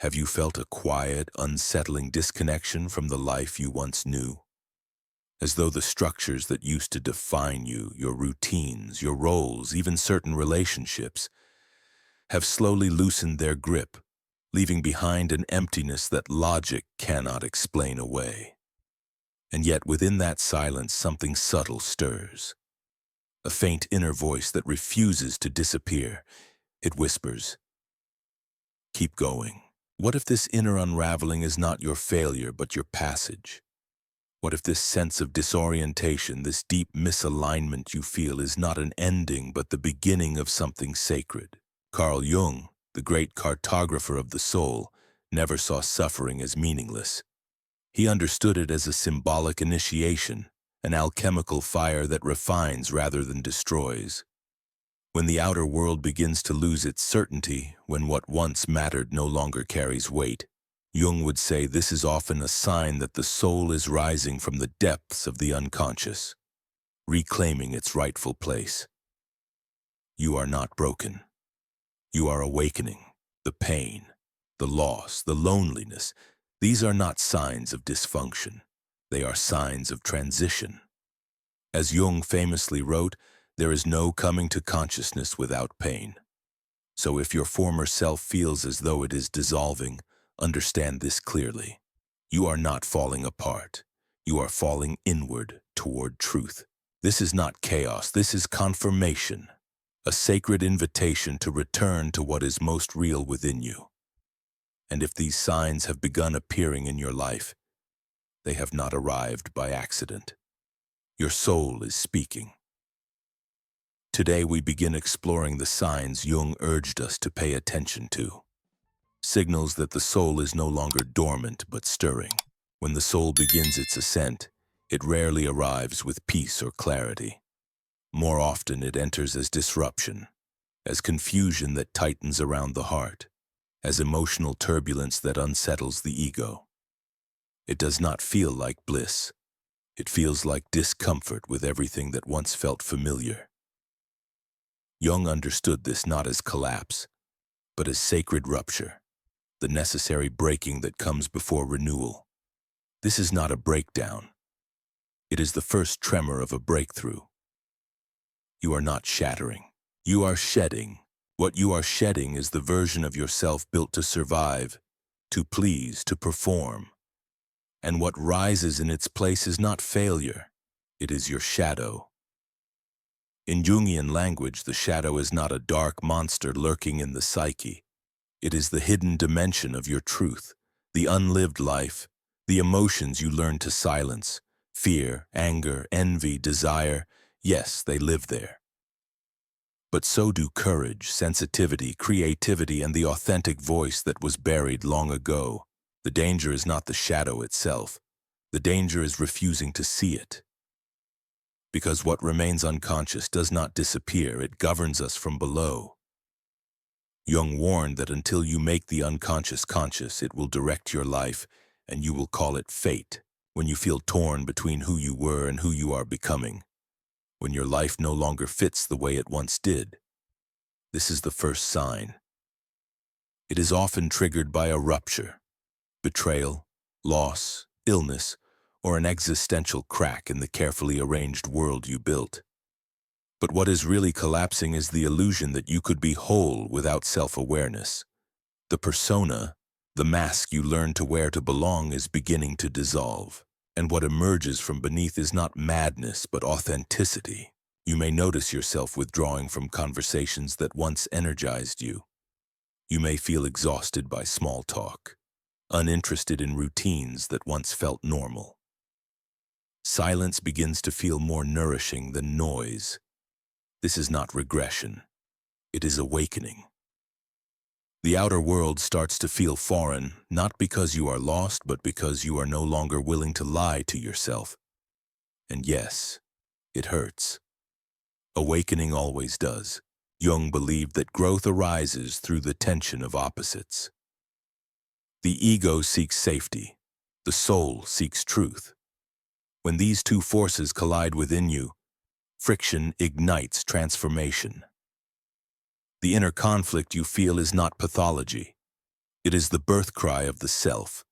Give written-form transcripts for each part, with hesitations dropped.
Have you felt a quiet, unsettling disconnection from the life you once knew? As though the structures that used to define you, your routines, your roles, even certain relationships, have slowly loosened their grip, leaving behind an emptiness that logic cannot explain away. And yet within that silence something subtle stirs. A faint inner voice that refuses to disappear. It whispers, "Keep going." What if this inner unraveling is not your failure, but your passage? What if this sense of disorientation, this deep misalignment you feel is not an ending, but the beginning of something sacred? Carl Jung, the great cartographer of the soul, never saw suffering as meaningless. He understood it as a symbolic initiation, an alchemical fire that refines rather than destroys. When the outer world begins to lose its certainty, when what once mattered no longer carries weight, Jung would say this is often a sign that the soul is rising from the depths of the unconscious, reclaiming its rightful place. You are not broken. You are awakening. The pain, the loss, the loneliness, these are not signs of dysfunction. They are signs of transition. As Jung famously wrote, there is no coming to consciousness without pain. So if your former self feels as though it is dissolving, understand this clearly. You are not falling apart. You are falling inward toward truth. This is not chaos. This is confirmation, a sacred invitation to return to what is most real within you. And if these signs have begun appearing in your life, they have not arrived by accident. Your soul is speaking. Today we begin exploring the signs Jung urged us to pay attention to. Signals that the soul is no longer dormant but stirring. When the soul begins its ascent, it rarely arrives with peace or clarity. More often it enters as disruption, as confusion that tightens around the heart, as emotional turbulence that unsettles the ego. It does not feel like bliss. It feels like discomfort with everything that once felt familiar. Jung understood this not as collapse, but as sacred rupture, the necessary breaking that comes before renewal. This is not a breakdown. It is the first tremor of a breakthrough. You are not shattering. You are shedding. What you are shedding is the version of yourself built to survive, to please, to perform. And what rises in its place is not failure. It is your shadow. In Jungian language, the shadow is not a dark monster lurking in the psyche. It is the hidden dimension of your truth, the unlived life, the emotions you learn to silence. Fear, anger, envy, desire, yes, they live there. But so do courage, sensitivity, creativity, and the authentic voice that was buried long ago. The danger is not the shadow itself. The danger is refusing to see it. Because what remains unconscious does not disappear, it governs us from below. Jung warned that until you make the unconscious conscious, it will direct your life, and you will call it fate. When you feel torn between who you were and who you are becoming, when your life no longer fits the way it once did, this is the first sign. It is often triggered by a rupture, betrayal, loss, illness, or an existential crack in the carefully arranged world you built. But what is really collapsing is the illusion that you could be whole without self-awareness. The persona, the mask you learn to wear to belong, is beginning to dissolve. And what emerges from beneath is not madness, but authenticity. You may notice yourself withdrawing from conversations that once energized you. You may feel exhausted by small talk, uninterested in routines that once felt normal. Silence begins to feel more nourishing than noise. This is not regression. It is awakening. The outer world starts to feel foreign, not because you are lost, but because you are no longer willing to lie to yourself. And yes, it hurts. Awakening always does. Jung believed that growth arises through the tension of opposites. The ego seeks safety. The soul seeks truth. When these two forces collide within you, friction ignites transformation. The inner conflict you feel is not pathology. It is the birth cry of the self.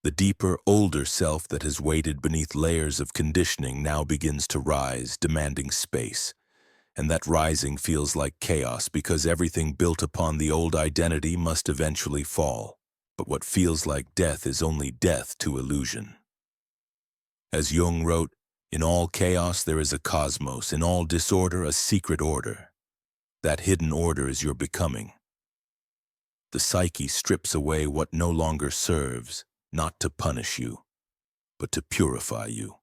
The deeper, older self that has waited beneath layers of conditioning now begins to rise, demanding space. And that rising feels like chaos because everything built upon the old identity must eventually fall. But what feels like death is only death to illusion. As Jung wrote, "In all chaos there is a cosmos, in all disorder a secret order. That hidden order is your becoming." The psyche strips away what no longer serves, not to punish you, but to purify you.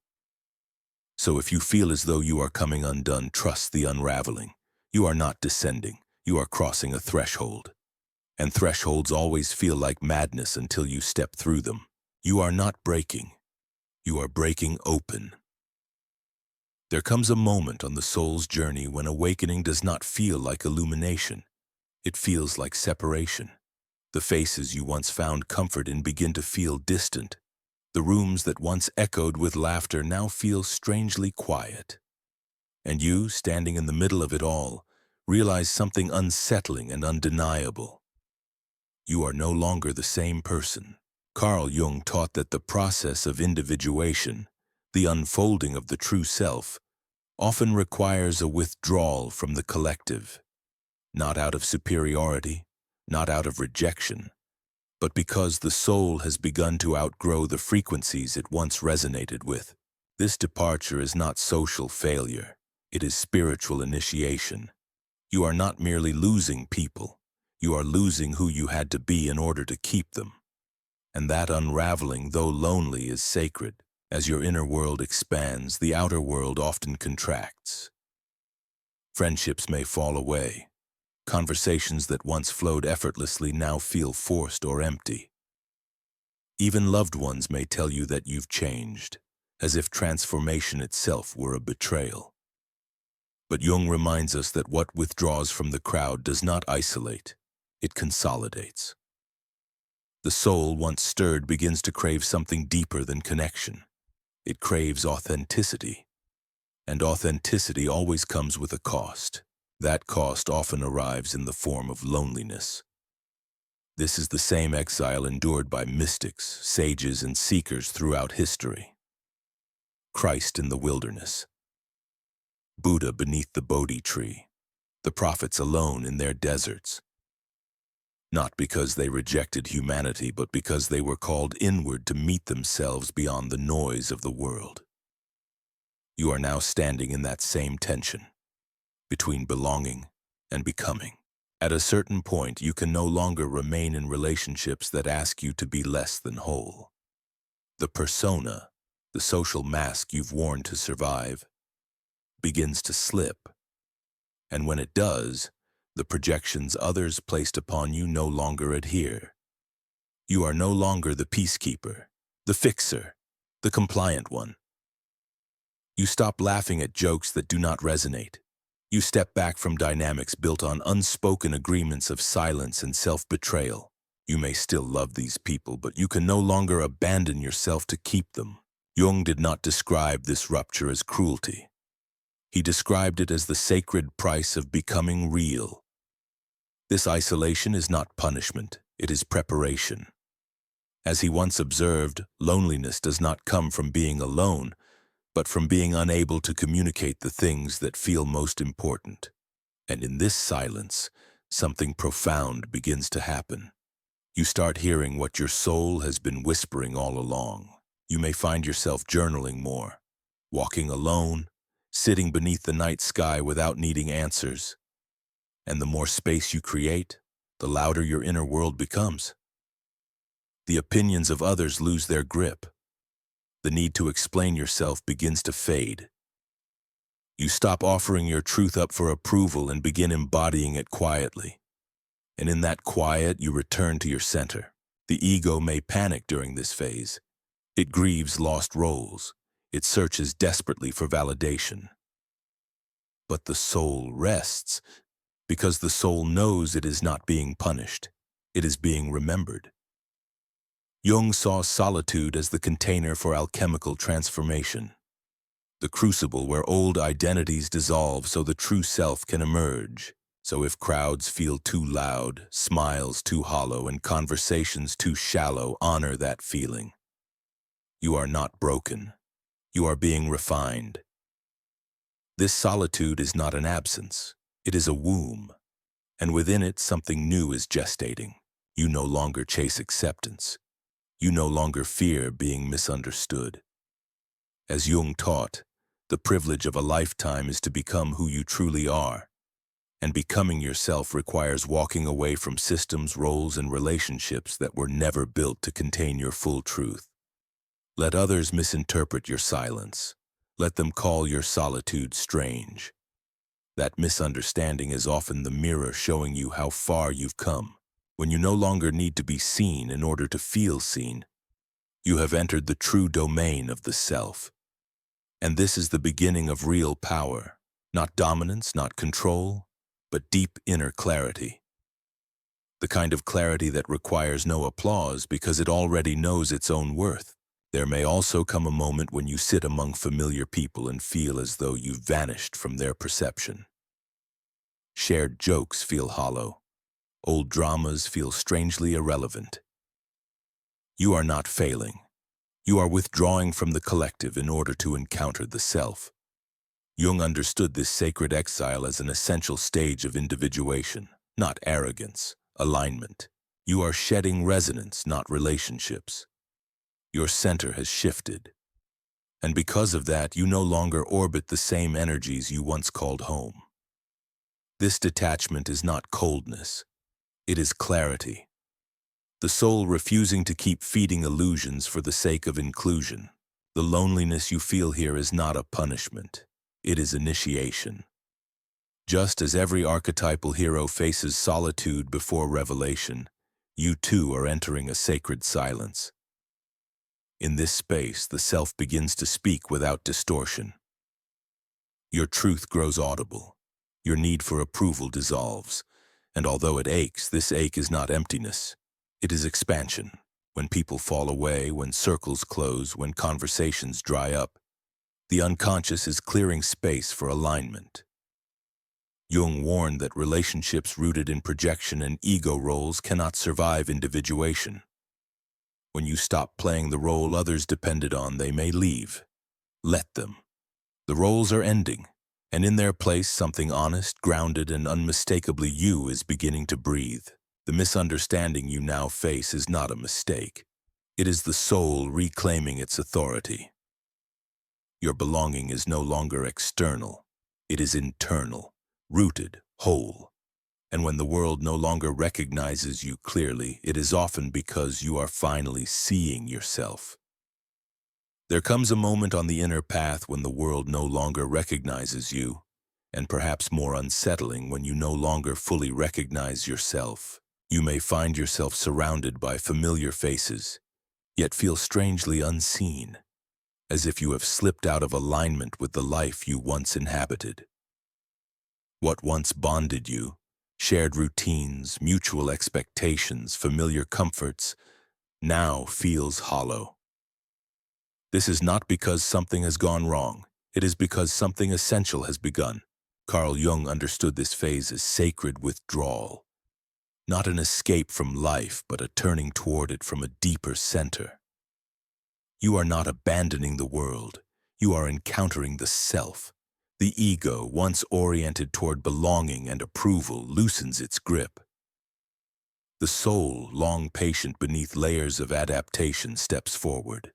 So if you feel as though you are coming undone, trust the unraveling. You are not descending, you are crossing a threshold. And thresholds always feel like madness until you step through them. You are not breaking, you are breaking open. There comes a moment on the soul's journey when awakening does not feel like illumination. It feels like separation. The faces you once found comfort in begin to feel distant. The rooms that once echoed with laughter now feel strangely quiet. And you, standing in the middle of it all, realize something unsettling and undeniable. You are no longer the same person. Carl Jung taught that the process of individuation, the unfolding of the true self, often requires a withdrawal from the collective, not out of superiority, not out of rejection, but because the soul has begun to outgrow the frequencies it once resonated with. This departure is not social failure, it is spiritual initiation. You are not merely losing people, you are losing who you had to be in order to keep them. And that unraveling, though lonely, is sacred. As your inner world expands, the outer world often contracts. Friendships may fall away. Conversations that once flowed effortlessly now feel forced or empty. Even loved ones may tell you that you've changed, as if transformation itself were a betrayal. But Jung reminds us that what withdraws from the crowd does not isolate, it consolidates. The soul, once stirred, begins to crave something deeper than connection. It craves authenticity, and authenticity always comes with a cost. That cost often arrives in the form of loneliness. This is the same exile endured by mystics, sages, and seekers throughout history. Christ in the wilderness, Buddha beneath the Bodhi tree, the prophets alone in their deserts. Not because they rejected humanity, but because they were called inward to meet themselves beyond the noise of the world. You are now standing in that same tension, between belonging and becoming. At a certain point, you can no longer remain in relationships that ask you to be less than whole. The persona, the social mask you've worn to survive, begins to slip. And when it does, the projections others placed upon you no longer adhere. You are no longer the peacekeeper, the fixer, the compliant one. You stop laughing at jokes that do not resonate. You step back from dynamics built on unspoken agreements of silence and self-betrayal. You may still love these people, but you can no longer abandon yourself to keep them. Jung did not describe this rupture as cruelty. He described it as the sacred price of becoming real. This isolation is not punishment, it is preparation. As he once observed, loneliness does not come from being alone, but from being unable to communicate the things that feel most important. And in this silence, something profound begins to happen. You start hearing what your soul has been whispering all along. You may find yourself journaling more, walking alone, sitting beneath the night sky without needing answers. And the more space you create, the louder your inner world becomes. The opinions of others lose their grip. The need to explain yourself begins to fade. You stop offering your truth up for approval and begin embodying it quietly. And in that quiet, you return to your center. The ego may panic during this phase. It grieves lost roles. It searches desperately for validation. But the soul rests, because the soul knows it is not being punished. It is being remembered. Jung saw solitude as the container for alchemical transformation, the crucible where old identities dissolve so the true self can emerge. So if crowds feel too loud, smiles too hollow, and conversations too shallow, honor that feeling. You are not broken. You are being refined. This solitude is not an absence. It is a womb, and within it something new is gestating. You no longer chase acceptance. You no longer fear being misunderstood. As Jung taught, the privilege of a lifetime is to become who you truly are, and becoming yourself requires walking away from systems, roles, and relationships that were never built to contain your full truth. Let others misinterpret your silence. Let them call your solitude strange. That misunderstanding is often the mirror showing you how far you've come. When you no longer need to be seen in order to feel seen, you have entered the true domain of the self. And this is the beginning of real power, not dominance, not control, but deep inner clarity. The kind of clarity that requires no applause because it already knows its own worth. There may also come a moment when you sit among familiar people and feel as though you've vanished from their perception. Shared jokes feel hollow. Old dramas feel strangely irrelevant. You are not failing. You are withdrawing from the collective in order to encounter the self. Jung understood this sacred exile as an essential stage of individuation, not arrogance, alignment. You are shedding resonance, not relationships. Your center has shifted. And because of that, you no longer orbit the same energies you once called home. This detachment is not coldness. It is clarity. The soul refusing to keep feeding illusions for the sake of inclusion. The loneliness you feel here is not a punishment. It is initiation. Just as every archetypal hero faces solitude before revelation, you too are entering a sacred silence. In this space, the self begins to speak without distortion. Your truth grows audible. Your need for approval dissolves. And although it aches, this ache is not emptiness. It is expansion. When people fall away, when circles close, when conversations dry up, the unconscious is clearing space for alignment. Jung warned that relationships rooted in projection and ego roles cannot survive individuation. When you stop playing the role others depended on, they may leave. Let them. The roles are ending, and in their place something honest, grounded, and unmistakably you is beginning to breathe. The misunderstanding you now face is not a mistake. It is the soul reclaiming its authority. Your belonging is no longer external. It is internal, rooted, whole. And when the world no longer recognizes you clearly, it is often because you are finally seeing yourself. There comes a moment on the inner path when the world no longer recognizes you, and perhaps more unsettling when you no longer fully recognize yourself. You may find yourself surrounded by familiar faces, yet feel strangely unseen, as if you have slipped out of alignment with the life you once inhabited. What once bonded you, shared routines, mutual expectations, familiar comforts, now feels hollow. This is not because something has gone wrong. It is because something essential has begun. Carl Jung understood this phase as sacred withdrawal, not an escape from life, but a turning toward it from a deeper center. You are not abandoning the world. You are encountering the self. The ego, once oriented toward belonging and approval, loosens its grip. The soul, long patient beneath layers of adaptation, steps forward.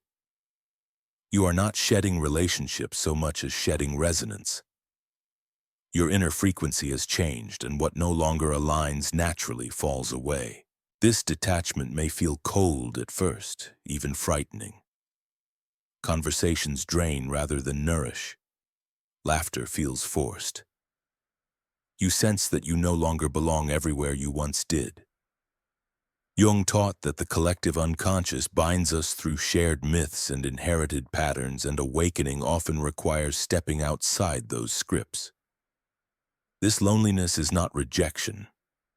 You are not shedding relationships so much as shedding resonance. Your inner frequency has changed, and what no longer aligns naturally falls away. This detachment may feel cold at first, even frightening. Conversations drain rather than nourish. Laughter feels forced. You sense that you no longer belong everywhere you once did. Jung taught that the collective unconscious binds us through shared myths and inherited patterns, and awakening often requires stepping outside those scripts. This loneliness is not rejection,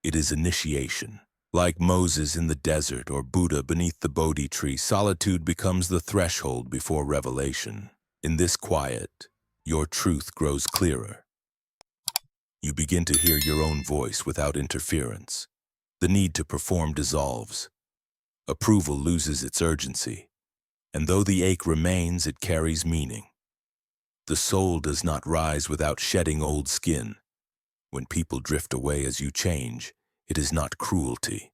it is initiation. Like Moses in the desert or Buddha beneath the Bodhi tree, solitude becomes the threshold before revelation. In this quiet, your truth grows clearer. You begin to hear your own voice without interference. The need to perform dissolves. Approval loses its urgency, and though the ache remains, it carries meaning. The soul does not rise without shedding old skin. When people drift away as you change, it is not cruelty.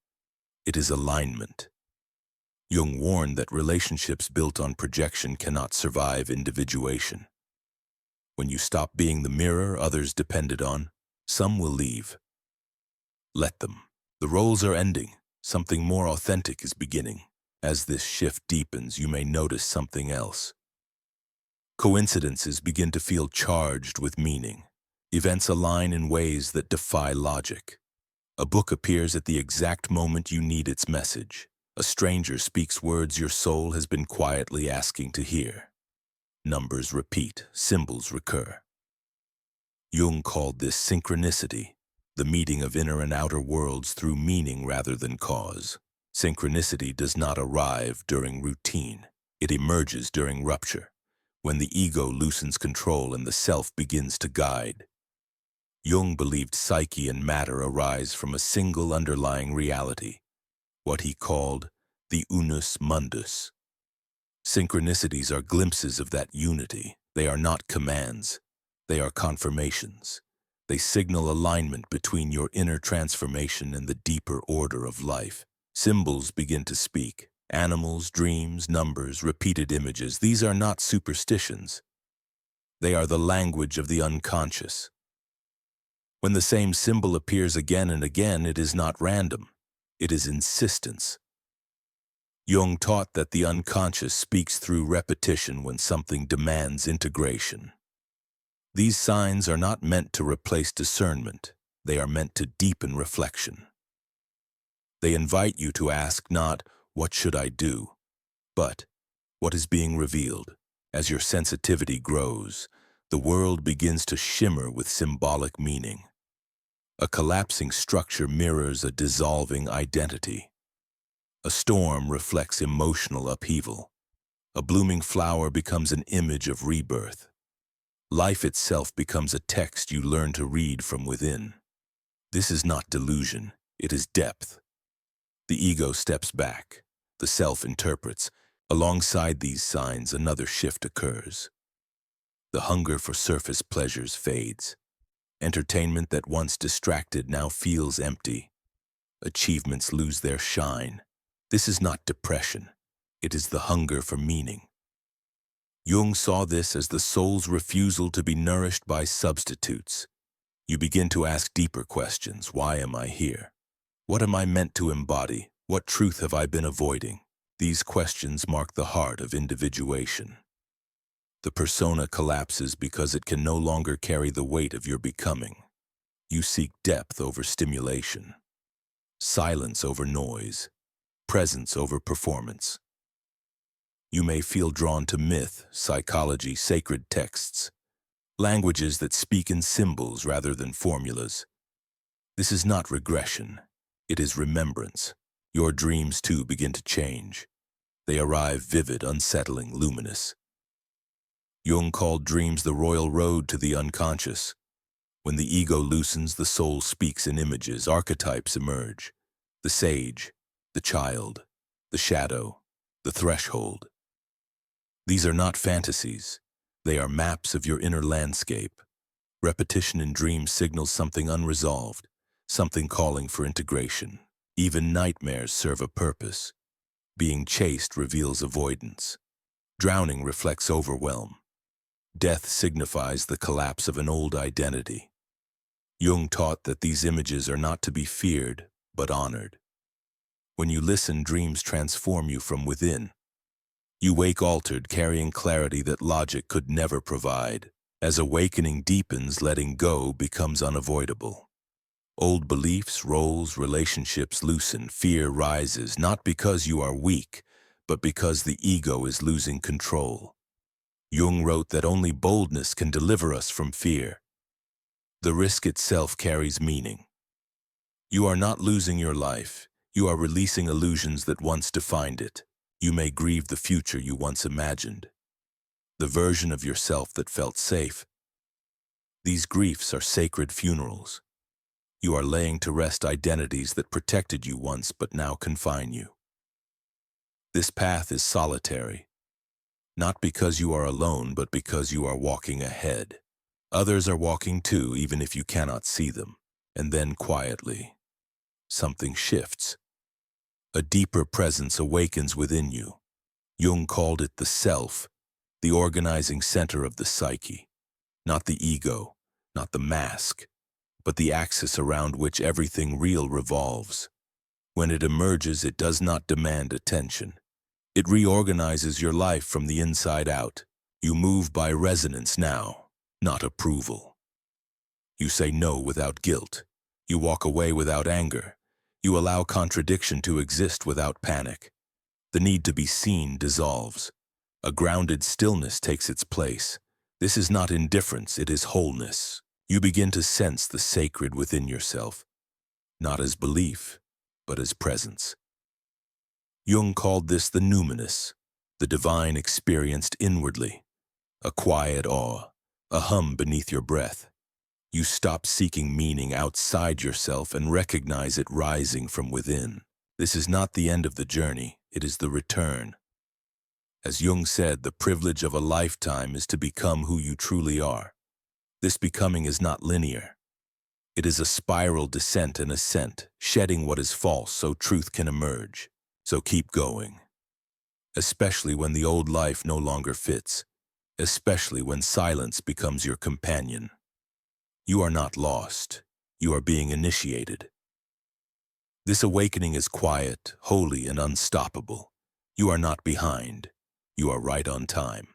It is alignment. Jung warned that relationships built on projection cannot survive individuation. When you stop being the mirror others depended on, some will leave. Let them. The roles are ending. Something more authentic is beginning. As this shift deepens, you may notice something else. Coincidences begin to feel charged with meaning. Events align in ways that defy logic. A book appears at the exact moment you need its message. A stranger speaks words your soul has been quietly asking to hear. Numbers repeat, symbols recur. Jung called this synchronicity, the meeting of inner and outer worlds through meaning rather than cause. Synchronicity does not arrive during routine. It emerges during rupture, when the ego loosens control and the self begins to guide. Jung believed psyche and matter arise from a single underlying reality, what he called the unus mundus. Synchronicities are glimpses of that unity. They are not commands. They are confirmations. They signal alignment between your inner transformation and the deeper order of life. Symbols begin to speak. Animals, dreams, numbers, repeated images. These are not superstitions. They are the language of the unconscious. When the same symbol appears again and again, it is not random. It is insistence. Jung taught that the unconscious speaks through repetition when something demands integration. These signs are not meant to replace discernment. They are meant to deepen reflection. They invite you to ask not, "What should I do?" but, "What is being revealed?" As your sensitivity grows, the world begins to shimmer with symbolic meaning. A collapsing structure mirrors a dissolving identity. A storm reflects emotional upheaval. A blooming flower becomes an image of rebirth. Life itself becomes a text you learn to read from within. This is not delusion, it is depth. The ego steps back. The self interprets. Alongside these signs, another shift occurs. The hunger for surface pleasures fades. Entertainment that once distracted now feels empty. Achievements lose their shine. This is not depression. It is the hunger for meaning. Jung saw this as the soul's refusal to be nourished by substitutes. You begin to ask deeper questions. Why am I here? What am I meant to embody? What truth have I been avoiding? These questions mark the heart of individuation. The persona collapses because it can no longer carry the weight of your becoming. You seek depth over stimulation, silence over noise, presence over performance. You may feel drawn to myth, psychology, sacred texts, languages that speak in symbols rather than formulas. This is not regression, it is remembrance. Your dreams too begin to change. They arrive vivid, unsettling, luminous. Jung called dreams the royal road to the unconscious. When the ego loosens, the soul speaks in images, archetypes emerge. The sage, the child, the shadow, the threshold. These are not fantasies. They are maps of your inner landscape. Repetition in dreams signals something unresolved, something calling for integration. Even nightmares serve a purpose. Being chased reveals avoidance. Drowning reflects overwhelm. Death signifies the collapse of an old identity. Jung taught that these images are not to be feared, but honored. When you listen, dreams transform you from within. You wake altered, carrying clarity that logic could never provide. As awakening deepens, letting go becomes unavoidable. Old beliefs, roles, relationships loosen. Fear rises, not because you are weak, but because the ego is losing control. Jung wrote that only boldness can deliver us from fear. The risk itself carries meaning. You are not losing your life. You are releasing illusions that once defined it. You may grieve the future you once imagined, the version of yourself that felt safe. These griefs are sacred funerals. You are laying to rest identities that protected you once but now confine you. This path is solitary, not because you are alone, but because you are walking ahead. Others are walking too, even if you cannot see them. And then quietly, something shifts. A deeper presence awakens within you. Jung called it the self, the organizing center of the psyche. Not the ego, not the mask, but the axis around which everything real revolves. When it emerges, it does not demand attention. It reorganizes your life from the inside out. You move by resonance now, not approval. You say no without guilt. You walk away without anger. You allow contradiction to exist without panic. The need to be seen dissolves. A grounded stillness takes its place. This is not indifference, it is wholeness. You begin to sense the sacred within yourself, not as belief, but as presence. Jung called this the numinous, the divine experienced inwardly, a quiet awe, a hum beneath your breath. You stop seeking meaning outside yourself and recognize it rising from within. This is not the end of the journey, it is the return. As Jung said, the privilege of a lifetime is to become who you truly are. This becoming is not linear. It is a spiral descent and ascent, shedding what is false so truth can emerge. So keep going. Especially when the old life no longer fits. Especially when silence becomes your companion. You are not lost. You are being initiated. This awakening is quiet, holy, and unstoppable. You are not behind. You are right on time.